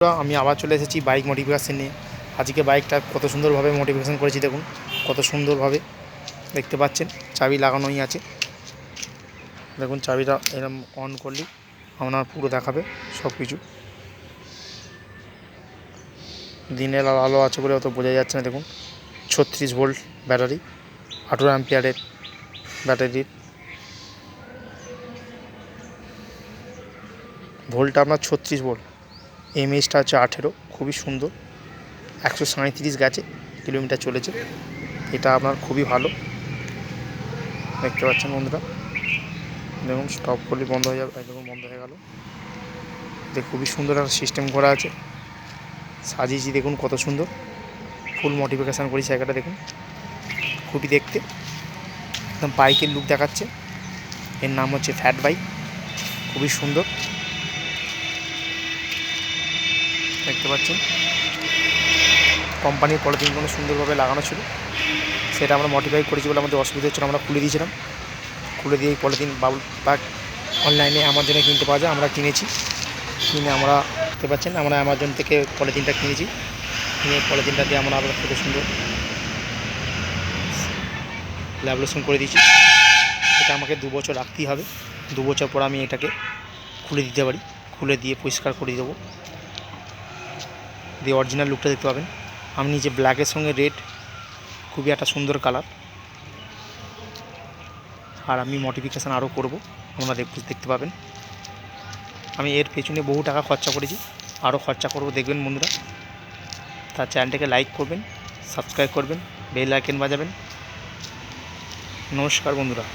আমি আবার চলে এসেছি বাইক মডিফিকেশন নিয়ে। আজকে বাইকটা কত সুন্দরভাবে মডিফিকেশন করেছি দেখুন, কত সুন্দরভাবে দেখতে পাচ্ছেন। চাবি লাগানোই আছে, দেখুন চাবিটা এরকম অন করলেই আপনার পুরো দেখাবে সব কিছু। দিনের আলো আছে বলে অত বোঝা যাচ্ছে না। দেখুন 36 ভোল্ট ব্যাটারি, 18 অ্যাম্পিয়ারের ব্যাটারির। ভোল্টটা আপনার 36 ভোল্ট, এমএইচটা হচ্ছে 18। খুবই সুন্দর, 137 গেছে, কিলোমিটার চলেছে। এটা আপনার খুবই ভালো, দেখতে পাচ্ছেন বন্ধুরা। দেখুন স্টপ করলে বন্ধ হয়ে যাবে, দেখুন বন্ধ হয়ে গেল। দেখ খুবই সুন্দর একটা সিস্টেম করা আছে, সাজিয়েছি দেখুন কত সুন্দর। ফুল মডিফিকেশান করি জায়গাটা দেখুন, খুবই দেখতে একদম বাইকের লুক দেখাচ্ছে। এর নাম হচ্ছে ফ্যাট বাইক, খুবই সুন্দর দেখতে পাচ্ছেন। কোম্পানির পলিথিনগুলো সুন্দরভাবে লাগানো ছিল, সেটা আমরা মডিফাই করেছি বলে আমাদের অসুবিধা হচ্ছিল, আমরা খুলে দিয়েছিলাম। খুলে দিয়ে পলিথিন বাবুল প্যাক অনলাইনে অ্যামাজনে কিনতে পাওয়া যায়, আমরা কিনেছি। কিনে আমরা দেখতে পাচ্ছেন আমরা অ্যামাজন থেকে পলিথিনটা কিনেছি। কিনে পলিথিনটা দিয়ে আমরা আবার খুব সুন্দর ল্যামিনেশন করে দিয়েছি। এটা আমাকে 2 বছর রাখতেই হবে, 2 বছর পর আমি এটাকে খুলে দিতে পারি। খুলে দিয়ে পরিষ্কার করে দেবো, দিয়ে অরিজিনাল লুকটা দেখতে পাবেন। আমি নিজে ব্ল্যাকের সঙ্গে রেড, খুবই একটা সুন্দর কালার। আর আমি মডিফিকেশান আরও করব, আপনারা দেখতে পাবেন। আমি এর পেছনে বহু টাকা খরচা করেছি, আরও খরচা করব, দেখবেন বন্ধুরা। তার চ্যানেলটাকে লাইক করবেন, সাবস্ক্রাইব করবেন, বেল আইকন বাজাবেন। নমস্কার বন্ধুরা।